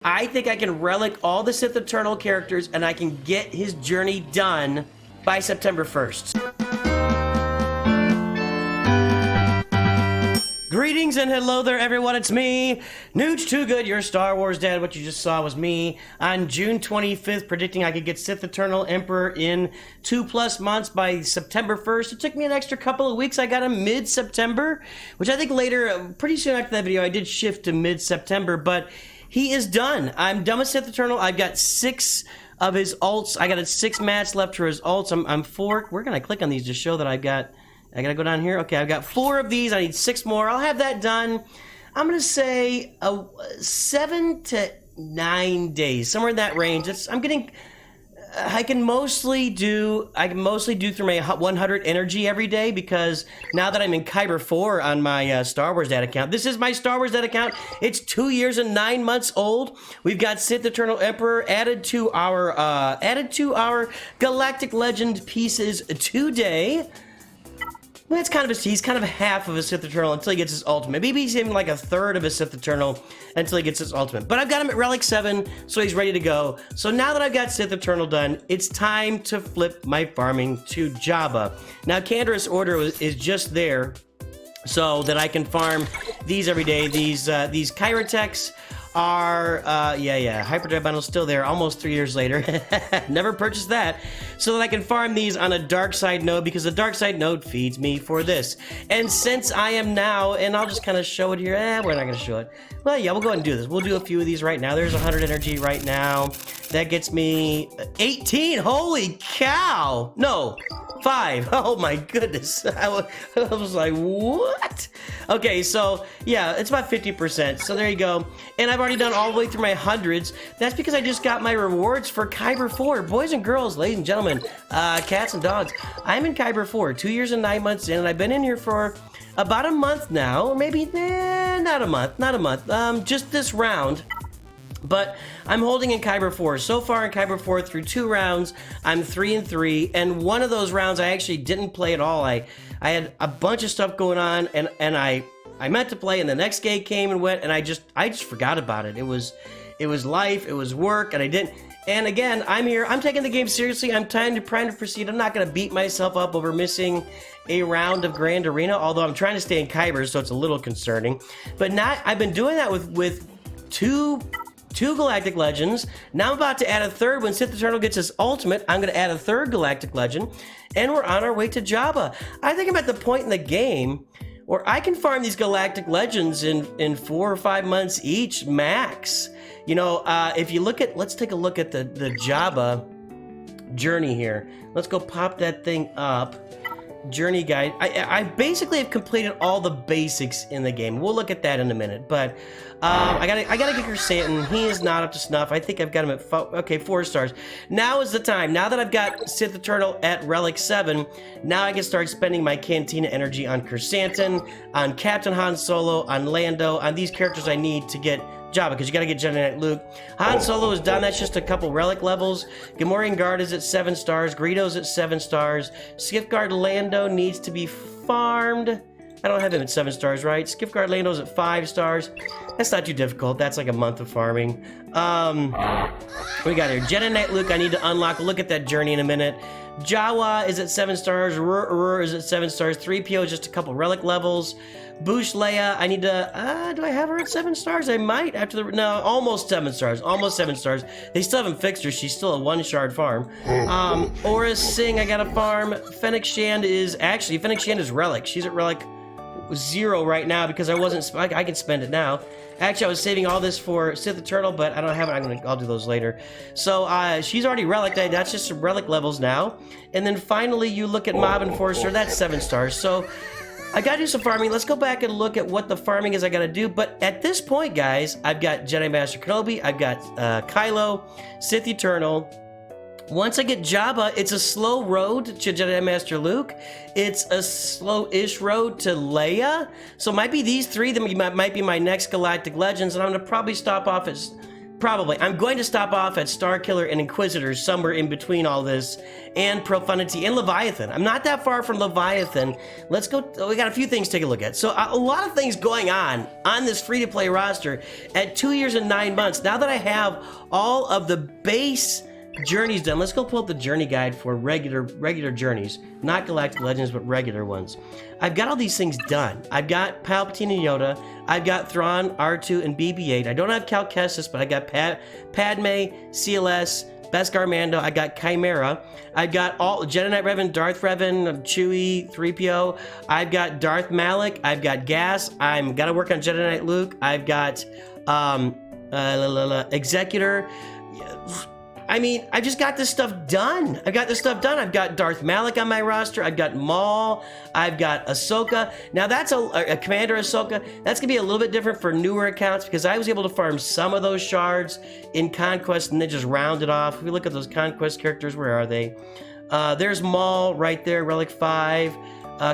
I think I can relic all the Sith Eternal characters and I can get his journey done by September 1st. Greetings and hello there, everyone. It's me, Nooch Too Good, your Star Wars dad. What you just saw was me on June 25th predicting I could get Sith Eternal Emperor in 2+ months by September 1st. It took me an extra couple of weeks. I got him mid-September, which I think later, pretty soon after that video, I did shift to mid-September, but he is done. I'm done with Sith Eternal. I've got 6 of his ults. I got 6 mats left for his ults. I'm 4. Where can I click on these to show that I gotta go down here? Okay, I've got 4 of these. I need 6 more. I'll have that done. I'm gonna say 7 to 9 days, somewhere in that range. I can mostly do through my 100 energy every day, because now that I'm in Kyber 4 on my Star Wars Dad account, this is my Star Wars Dad account. It's 2 years and 9 months old. We've got Sith Eternal Emperor added to our Galactic Legend pieces today. Well, he's kind of half of a Sith Eternal until he gets his ultimate. Maybe he's even like a third of a Sith Eternal until he gets his ultimate. But I've got him at Relic 7, so he's ready to go. So now that I've got Sith Eternal done, it's time to flip my farming to Jabba. Now, Canderous Order is just there so that I can farm these every day. These Kyrotechs are, Hyperdrive Bundle's still there, almost 3 years later. Never purchased that. So that I can farm these on a dark side node, because the dark side node feeds me for this. And since I am now, and I'll just kind of show it here. We're not going to show it. Well, yeah, we'll go ahead and do this. We'll do a few of these right now. There's 100 energy right now. That gets me 18. Holy cow! No, 5. Oh my goodness. I was like, what? Okay, so yeah, it's about 50%. So there you go. And I've already done all the way through my hundreds. That's because I just got my rewards for Kyber 4. Boys and girls, ladies and gentlemen, cats and dogs, I'm in Kyber 4, 2 years and 9 months in, and I've been in here for about a month now, or maybe, not a month, just this round. But I'm holding in Kyber 4. So far in Kyber 4, through 2 rounds, I'm 3-3, and one of those rounds I actually didn't play at all. I had a bunch of stuff going on, and I meant to play, and the next gate came and went, and I just forgot about it. It was life, it was work, and I didn't. And again, I'm here. I'm taking the game seriously. I'm trying to proceed. I'm not going to beat myself up over missing a round of Grand Arena, although I'm trying to stay in Kyber, so it's a little concerning. But I've been doing that with two Galactic Legends. Now I'm about to add a third. When Sith Eternal gets his ultimate, I'm going to add a third Galactic Legend, and we're on our way to Jabba. I think I'm at the point in the game where I can farm these Galactic Legends in 4 or 5 months each, max. You know, if you look at, let's take a look at the Jabba journey here. Let's go pop that thing up. Journey guide. I basically have completed all the basics in the game. We'll look at that in a minute, but I gotta get Chrysanthemum. He is not up to snuff. I think I've got him at 4 stars. Now is the time. Now that I've got Sith Eternal at Relic 7, now I can start spending my Cantina energy on Chrysanthemum, on Captain Han Solo, on Lando, on these characters I need to get Jabba, because you gotta get Jedi Knight Luke. Han Solo is done. That's just a couple relic levels. Gamorrean Guard is at 7 stars. Greedo's at 7 stars. Skiff Guard Lando needs to be farmed. I don't have him at 7 stars, right? Skiff Guard Lando's at 5 stars. That's not too difficult. That's like a month of farming. What we got here? Jedi Knight Luke I need to unlock. We'll look at that journey in a minute. Jawa is at 7 stars. Rur is at 7 stars. 3PO is just a couple relic levels. Boosh Leia, I need to, do I have her at 7 stars? I might, almost 7 stars, almost 7 stars. They still haven't fixed her, she's still a 1-shard farm. Aura Singh, I got a farm. Fennec Shand is Relic. She's at Relic 0 right now, because I can spend it now. Actually, I was saving all this for Sith Eternal, but I don't have it. I'll do those later. So, she's already Relic. That's just some Relic levels now. And then finally, you look at Mob Enforcer, that's 7 stars. So, I gotta do some farming. Let's go back and look at what the farming is I gotta do. But at this point, guys, I've got Jedi Master Kenobi, I've got Kylo, Sith Eternal. Once I get Jabba, it's a slow road to Jedi Master Luke. It's a slow-ish road to Leia. So it might be these 3 that might be my next Galactic Legends, and I'm gonna probably stop off at Probably. I'm going to stop off at Starkiller and Inquisitor somewhere in between all this, and Profundity and Leviathan. I'm not that far from Leviathan. Let's go. We got a few things to take a look at. So a lot of things going on this free-to-play roster at 2 years and 9 months. Now that I have all of the base journeys done, let's go pull up the journey guide for regular journeys. Not Galactic Legends, but regular ones. I've got all these things done. I've got Palpatine and Yoda. I've got Thrawn, R2, and BB-8. I don't have Cal Kestis, but I got Padme, CLS, Beskar Mando. I got Chimera. I've got all Jedi Knight Revan, Darth Revan, Chewie, 3PO. I've got Darth Malak. I've got Gas. I'm gotta work on Jedi Knight Luke. I've got Executor. I mean, I just got this stuff done. I've got Darth Malak on my roster. I've got Maul. I've got Ahsoka. Now that's a Commander Ahsoka. That's gonna be a little bit different for newer accounts because I was able to farm some of those shards in Conquest and then just round it off. If we look at those Conquest characters, where are they? There's Maul right there, Relic 5.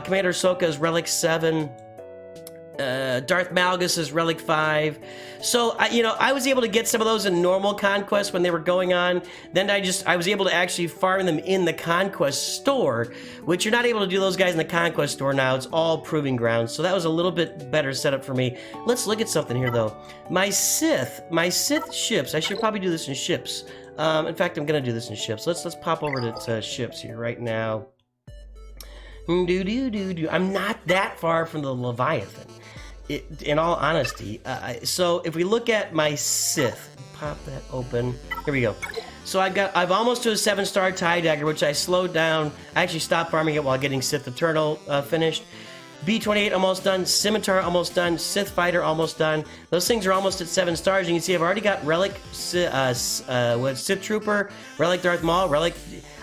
Commander Ahsoka is Relic 7. Darth Malgus is Relic 5. So, I was able to get some of those in normal Conquest when they were going on. Then I was able to actually farm them in the Conquest store, which you're not able to do those guys in the Conquest store now. It's all Proving Grounds. So that was a little bit better setup for me. Let's look at something here, though. My Sith ships. I should probably do this in ships. In fact, I'm going to do this in ships. Let's pop over to ships here right now. I'm not that far from the Leviathan. In all honesty, so if we look at my Sith, pop that open. Here we go. So I've almost to a 7-star TIE Dagger, which I slowed down. I actually stopped farming it while getting Sith Eternal finished. B-28 almost done. Scimitar almost done. Sith Fighter almost done. Those things are almost at 7 stars. You can see I've already got Relic Sith Trooper, Relic Darth Maul, Relic.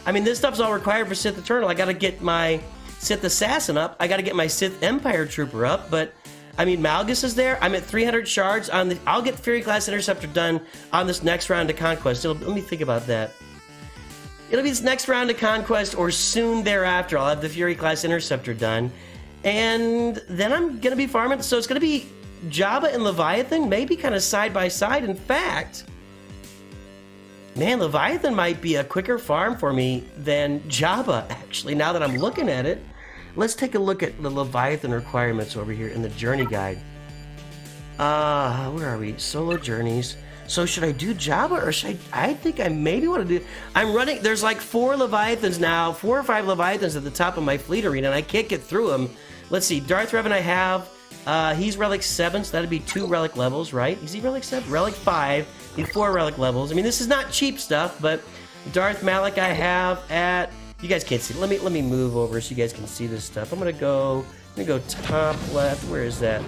I mean, this stuff's all required for Sith Eternal. I got to get my Sith Assassin up. I got to get my Sith Empire Trooper up, but. I mean, Malgus is there. I'm at 300 shards on the. I'll get Fury Class Interceptor done on this next round of Conquest. Let me think about that. It'll be this next round of Conquest, or soon thereafter. I'll have the Fury Class Interceptor done, and then I'm gonna be farming. So it's gonna be Jabba and Leviathan, maybe kind of side by side. In fact, man, Leviathan might be a quicker farm for me than Jabba. Actually, now that I'm looking at it. Let's take a look at the Leviathan requirements over here in the journey guide. Where are we? Solo journeys. So should I do Jabba or should I think I maybe want to do... I'm running... There's like 4 Leviathans now. 4 or 5 Leviathans at the top of my fleet arena and I can't get through them. Let's see. Darth Revan I have. He's Relic 7, so that'd be 2 Relic levels, right? Is he Relic 7? Relic 5. Be 4 Relic levels. I mean, this is not cheap stuff, but Darth Malak I have at... You guys can't see. Let me move over so you guys can see this stuff. I'm gonna go top left. Where is that?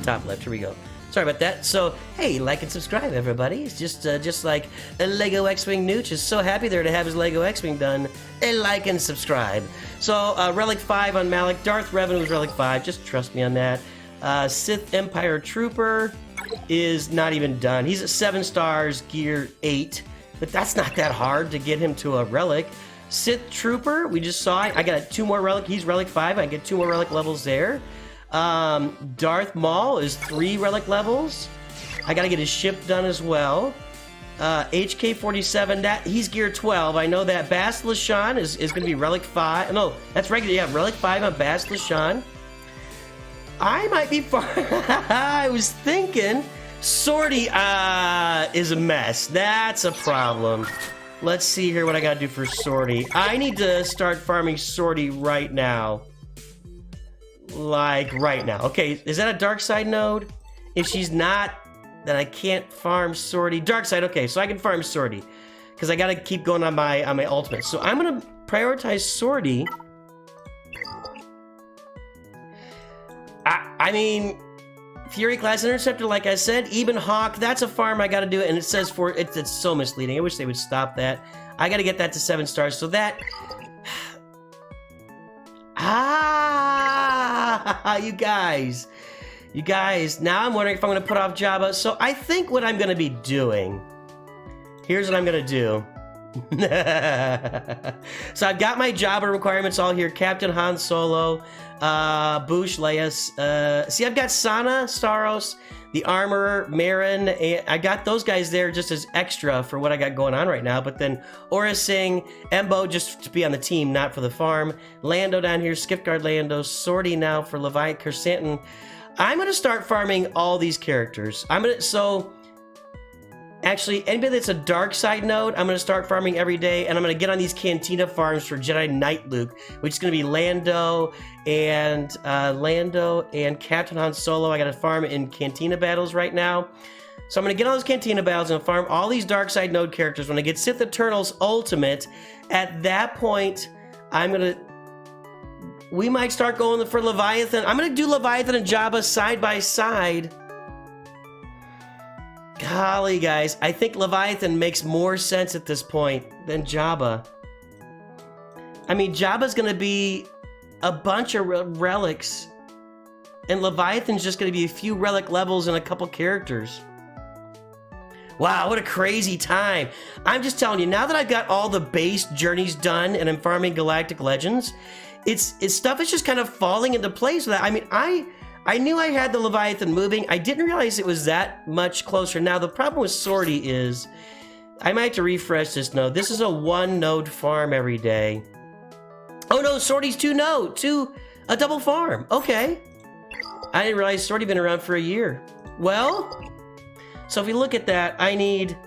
Top left. Here we go. Sorry about that. So hey, like and subscribe, everybody. It's just like a Lego X-Wing Nooch is so happy there to have his Lego X-Wing done. Like and subscribe. So Relic 5 on Malak. Darth Revan was Relic 5. Just trust me on that. Sith Empire Trooper is not even done. He's at 7 stars, gear 8, but that's not that hard to get him to a Relic. Sith Trooper, we just saw it. I got 2 more Relic. He's Relic 5. I get 2 more Relic levels there. Darth Maul is 3 Relic levels. I got to get his ship done as well. HK-47, he's gear 12. I know that. Bast Lashan is going to be Relic 5. No, that's regular. Yeah, Relic 5 on Bast Lashan. I might be far. I was thinking Sortie is a mess. That's a problem. Let's see here what I gotta do for Sortie. I need to start farming Sortie right now. Like, right now. Okay, is that a dark side node? If she's not, then I can't farm Sortie. Dark side, okay, so I can farm Sortie. Because I gotta keep going on my ultimate. So I'm gonna prioritize Sortie. I mean... Fury Class Interceptor, like I said, Eben Hawk, that's a farm I gotta do, and it says it's so misleading. I wish they would stop that. I gotta get that to 7 stars, so that... You guys, now I'm wondering if I'm gonna put off Jabba. So I think what I'm gonna be doing, here's what I'm gonna do. So I've got my Jabba requirements all here. Captain Han Solo, Boush, Leia. See, I've got Sana, Staros, the Armorer, Marin. I got those guys there just as extra for what I got going on right now. But then Aura Singh, Embo just to be on the team, not for the farm. Lando down here, Skiffguard Lando, Sortie now for Leviathan, Kersantin. I'm going to start farming all these characters. Actually, anybody that's a dark side node, I'm going to start farming every day, and I'm going to get on these Cantina farms for Jedi Knight Luke, which is going to be Lando and Captain Han Solo. I got to farm in Cantina battles right now. So I'm going to get on those Cantina battles and farm all these dark side node characters. When I get Sith Eternal's Ultimate, at that point, we might start going for Leviathan. I'm going to do Leviathan and Jabba side by side. Golly, guys, I think Leviathan makes more sense at this point than Jabba. I mean, Jabba's going to be a bunch of relics, and Leviathan's just going to be a few relic levels and a couple characters. Wow, what a crazy time. I'm just telling you, now that I've got all the base journeys done and I'm farming Galactic Legends, it's stuff is just kind of falling into place with that. I mean, I knew I had the Leviathan moving. I didn't realize it was that much closer. Now, the problem with Sortie is I might have to refresh this node. This is a 1-node farm every day. Oh, no, Sortie's 2-node. A double farm. Okay. I didn't realize Sortie been around for a year. Well, so if we look at that, I need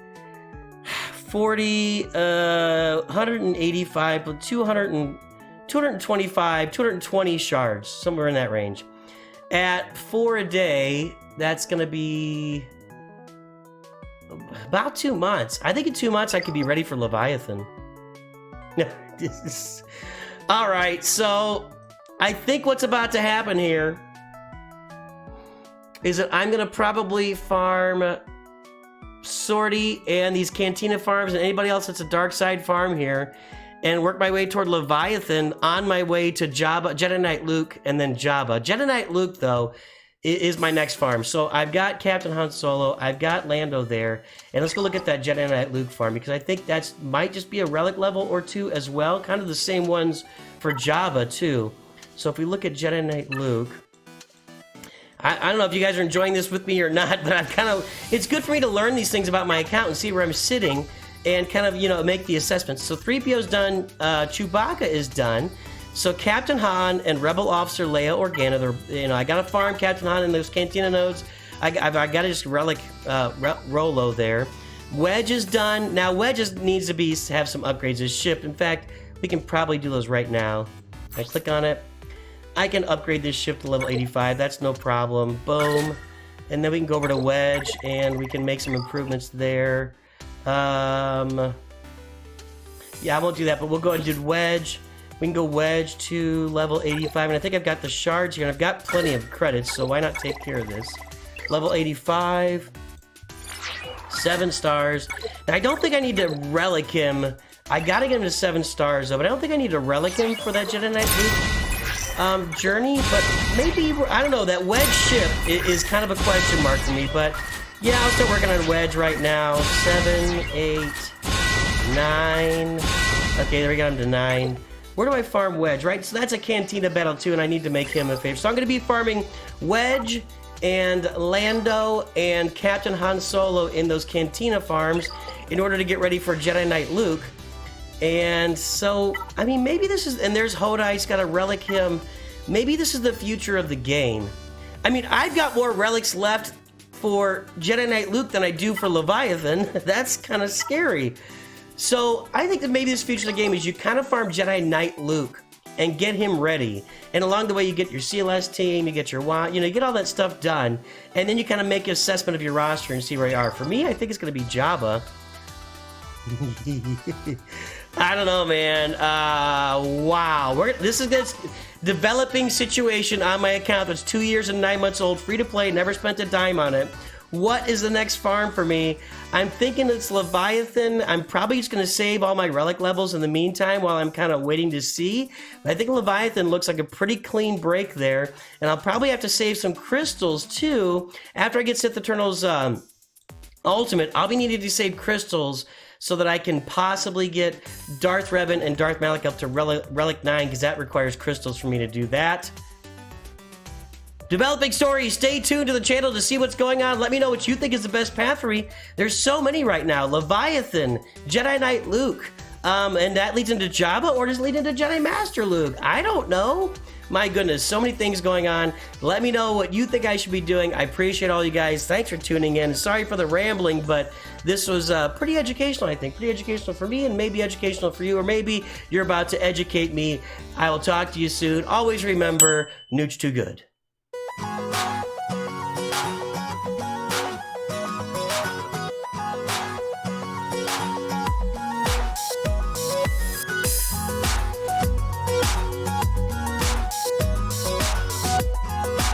40, 185, 225, 220 shards, somewhere in that range. At 4 a day, that's going to be about 2 months. I think in 2 months I could be ready for Leviathan. All right, so I think what's about to happen here is that I'm going to probably farm Sortie and these Cantina farms and anybody else that's a dark side farm here, and work my way toward Leviathan on my way to Jabba, Jedi Knight Luke, and then Jabba. Jedi Knight Luke, though, is my next farm. So I've got Captain Han Solo, I've got Lando there, and let's go look at that Jedi Knight Luke farm, because I think that might just be a relic level or two as well, kind of the same ones for Jabba, too. So if we look at Jedi Knight Luke, I don't know if you guys are enjoying this with me or not, but it's good for me to learn these things about my account and see where I'm sitting, and kind of, make the assessments. So 3PO's done, Chewbacca is done. So Captain Han and Rebel Officer Leia Organa, I got to farm Captain Han in those Cantina nodes. I got to just relic Rolo there. Wedge is done. Now Wedge needs to have some upgrades as ship. In fact, we can probably do those right now. I click on it. I can upgrade this ship to level 85. That's no problem. Boom. And then we can go over to Wedge and we can make some improvements there. Yeah, I won't do that, but we'll go ahead and do Wedge. We can go Wedge to level 85, and I think I've got the shards here, and I've got plenty of credits, so why not take care of this? Level 85, 7 stars. Now, I don't think I need to relic him. I gotta get him to 7 stars, though, but I don't think I need to relic him for that Jedi Knight Luke journey, but maybe, I don't know, that Wedge ship is kind of a question mark for me, but yeah, I'll start working on Wedge right now. 7, 8, 9. Okay, there we got him to 9. Where do I farm Wedge, right? So that's a Cantina battle too, and I need to make him a favor. So I'm going to be farming Wedge and Lando and Captain Han Solo in those Cantina farms in order to get ready for Jedi Knight Luke. And so, I mean, maybe this is... And there's Hodai's got to relic him. Maybe this is the future of the game. I mean, I've got more relics left for Jedi Knight Luke than I do for Leviathan. That's kind of scary. So I think that maybe this future of the game is you kind of farm Jedi Knight Luke and get him ready. And along the way, you get your CLS team, you get your you get all that stuff done. And then you kind of make an assessment of your roster and see where you are. For me, I think it's going to be Jabba. I don't know, man. Wow. This is this developing situation on my account that's 2 years and 9 months old, free to play, never spent a dime on it. What is the next farm for me? I'm thinking it's Leviathan. I'm probably just going to save all my relic levels in the meantime while I'm kind of waiting to see. But I think Leviathan looks like a pretty clean break there. And I'll probably have to save some crystals too. After I get Sith Eternal's Ultimate, I'll be needing to save crystals so that I can possibly get Darth Revan and Darth Malak up to Relic 9, because that requires crystals for me to do that. Developing stories. Stay tuned to the channel to see what's going on. Let me know what you think is the best path for me. There's so many right now. Leviathan, Jedi Knight Luke, and that leads into Jabba, or does it lead into Jedi Master Luke? I don't know. My goodness, so many things going on. Let me know what you think I should be doing. I appreciate all you guys. Thanks for tuning in. Sorry for the rambling, but this was pretty educational, I think. Pretty educational for me, and maybe educational for you, or maybe you're about to educate me. I will talk to you soon. Always remember, Nooch too good.